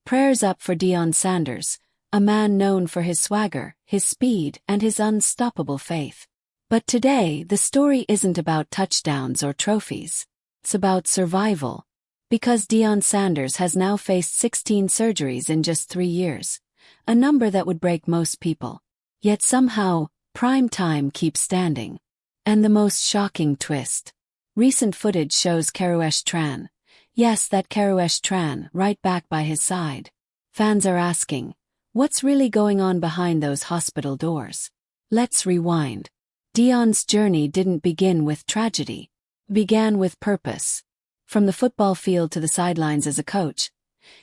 Prayers up for Deion Sanders, a man known for his swagger, his speed, and his unstoppable faith. But today, the story isn't about touchdowns or trophies. It's about survival. Because Deion Sanders has now faced 16 surgeries in just 3 years, a number that would break most people. Yet somehow, prime time keeps standing. And the most shocking twist. Recent footage shows Karuesh Tran. Yes, that Karuesh Tran, right back by his side. Fans are asking, what's really going on behind those hospital doors? Let's rewind. Deion's journey didn't begin with tragedy. It began with purpose. From the football field to the sidelines as a coach,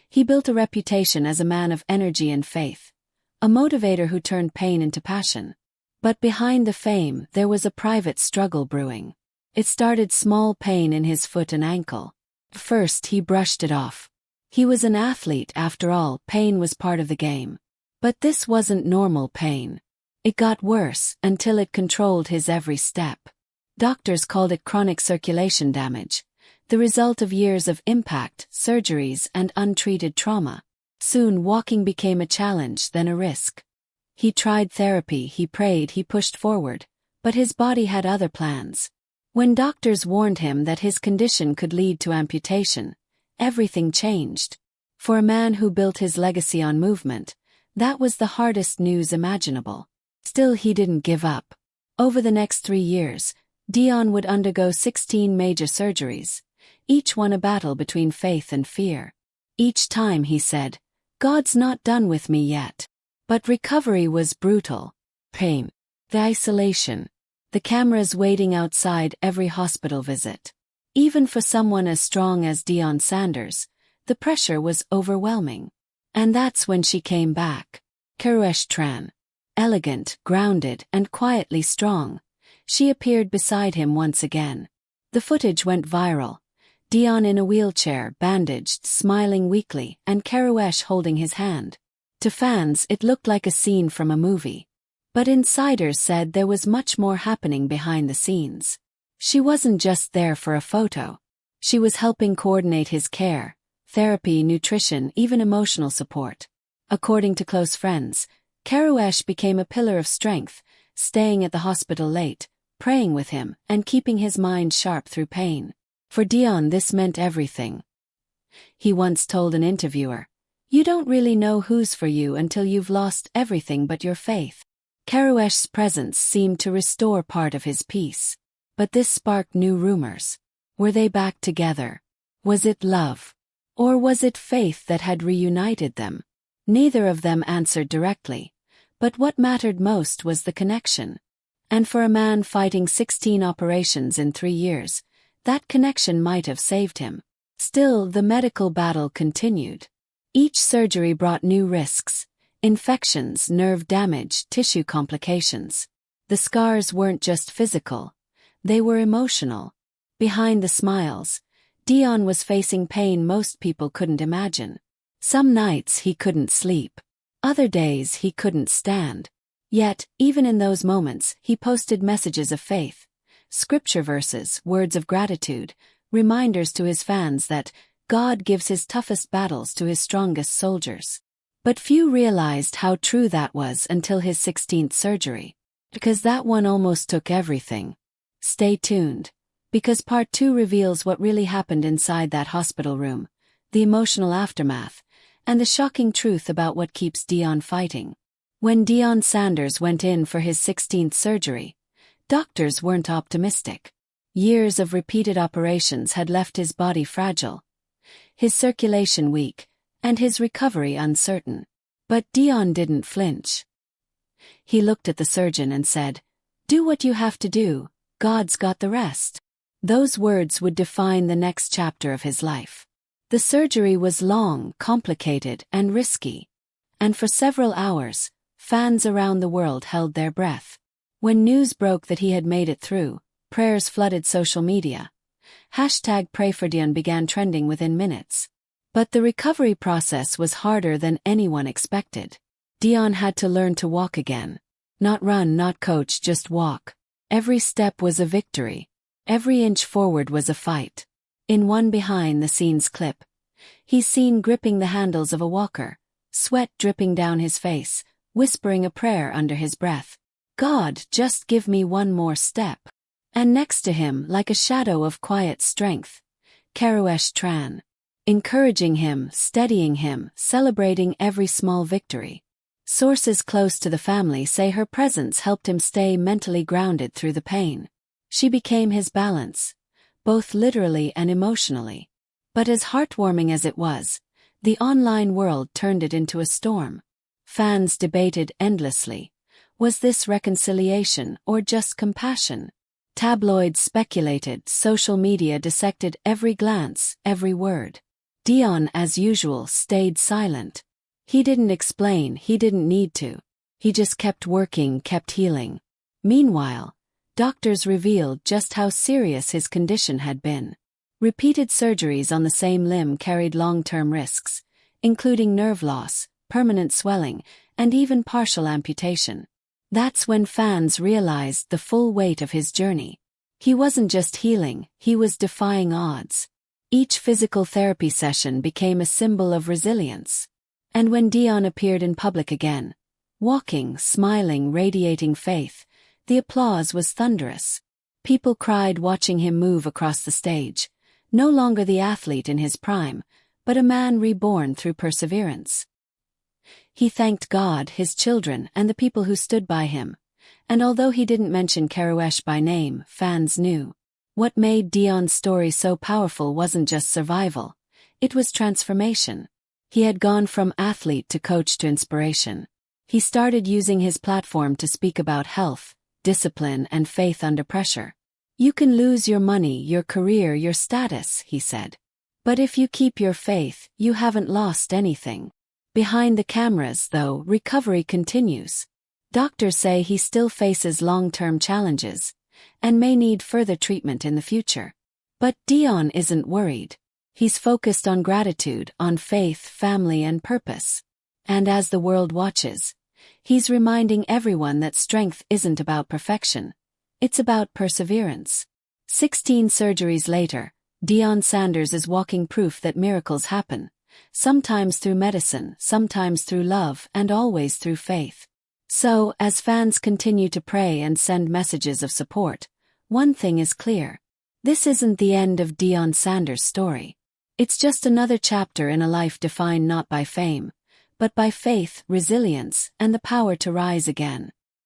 he built a reputation as a man of energy and faith, a motivator who turned pain into passion. But behind the fame, there was a private struggle brewing. It started small pain in his foot and ankle. First, he brushed it off. He was an athlete, after all, pain was part of the game. But this wasn't normal pain. It got worse until it controlled his every step. Doctors called it chronic circulation damage, the result of years of impact, surgeries, and untreated trauma. Soon walking became a challenge, then a risk. He tried therapy, he prayed, he pushed forward, but his body had other plans. When doctors warned him that his condition could lead to amputation, everything changed. For a man who built his legacy on movement, that was the hardest news imaginable. Still, he didn't give up. Over the next 3 years, Deion would undergo 16 major surgeries, each one a battle between faith and fear. Each time he said, "God's not done with me yet." But recovery was brutal. Pain. The isolation. The cameras waiting outside every hospital visit. Even for someone as strong as Deion Sanders, the pressure was overwhelming. And that's when she came back. Karuesh Tran. Elegant, grounded, and quietly strong, she appeared beside him once again. The footage went viral. Deion in a wheelchair, bandaged, smiling weakly, and Karuesh holding his hand. To fans, it looked like a scene from a movie. But insiders said there was much more happening behind the scenes. She wasn't just there for a photo. She was helping coordinate his care, therapy, nutrition, even emotional support. According to close friends, Karuesh became a pillar of strength, staying at the hospital late, praying with him, and keeping his mind sharp through pain. For Deion, this meant everything. He once told an interviewer, "You don't really know who's for you until you've lost everything but your faith." Karuesh's presence seemed to restore part of his peace. But this sparked new rumors. Were they back together? Was it love? Or was it faith that had reunited them? Neither of them answered directly. But what mattered most was the connection. And for a man fighting 16 operations in 3 years, that connection might have saved him. Still, the medical battle continued. Each surgery brought new risks. Infections, nerve damage, tissue complications. The scars weren't just physical. They were emotional. Behind the smiles, Deion was facing pain most people couldn't imagine. Some nights he couldn't sleep. Other days he couldn't stand. Yet, even in those moments, he posted messages of faith, scripture verses, words of gratitude, reminders to his fans that God gives his toughest battles to his strongest soldiers. But few realized how true that was until his 16th surgery. Because that one almost took everything. Stay tuned. Because part 2 reveals what really happened inside that hospital room, the emotional aftermath, and the shocking truth about what keeps Deion fighting. When Deion Sanders went in for his 16th surgery, doctors weren't optimistic. Years of repeated operations had left his body fragile, his circulation weak, and his recovery uncertain. But Deion didn't flinch. He looked at the surgeon and said, "Do what you have to do, God's got the rest." Those words would define the next chapter of his life. The surgery was long, complicated, and risky. And for several hours, fans around the world held their breath. When news broke that he had made it through, prayers flooded social media. #PrayForDeion began trending within minutes. But the recovery process was harder than anyone expected. Deion had to learn to walk again. Not run, not coach, just walk. Every step was a victory. Every inch forward was a fight. In one behind-the-scenes clip, He's seen gripping the handles of a walker, sweat dripping down his face, whispering a prayer under his breath. God, just give me one more step. And next to him, like a shadow of quiet strength, Karuesh Tran. Encouraging him, steadying him, celebrating every small victory. Sources close to the family say her presence helped him stay mentally grounded through the pain. She became his balance, both literally and emotionally. But as heartwarming as it was, the online world turned it into a storm. Fans debated endlessly. Was this reconciliation or just compassion? Tabloids speculated, social media dissected every glance, every word. Deion, as usual, stayed silent. He didn't explain, he didn't need to. He just kept working, kept healing. Meanwhile, doctors revealed just how serious his condition had been. Repeated surgeries on the same limb carried long-term risks, including nerve loss, permanent swelling, and even partial amputation. That's when fans realized the full weight of his journey. He wasn't just healing, he was defying odds. Each physical therapy session became a symbol of resilience. And when Deion appeared in public again, walking, smiling, radiating faith, the applause was thunderous. People cried watching him move across the stage, no longer the athlete in his prime, but a man reborn through perseverance. He thanked God, his children, and the people who stood by him. And although he didn't mention Karuesh by name, fans knew. What made Deion's story so powerful wasn't just survival. It was transformation. He had gone from athlete to coach to inspiration. He started using his platform to speak about health, discipline, and faith under pressure. You can lose your money, your career, your status, he said. But if you keep your faith, you haven't lost anything. Behind the cameras, though, recovery continues. Doctors say he still faces long-term challenges and may need further treatment in the future. But Deion isn't worried. He's focused on gratitude, on faith, family, and purpose. And as the world watches, he's reminding everyone that strength isn't about perfection. It's about perseverance. 16 surgeries later, Deion Sanders is walking proof that miracles happen. Sometimes through medicine, sometimes through love, and always through faith. So, as fans continue to pray and send messages of support, one thing is clear. This isn't the end of Deion Sanders' story. It's just another chapter in a life defined not by fame, but by faith, resilience, and the power to rise again.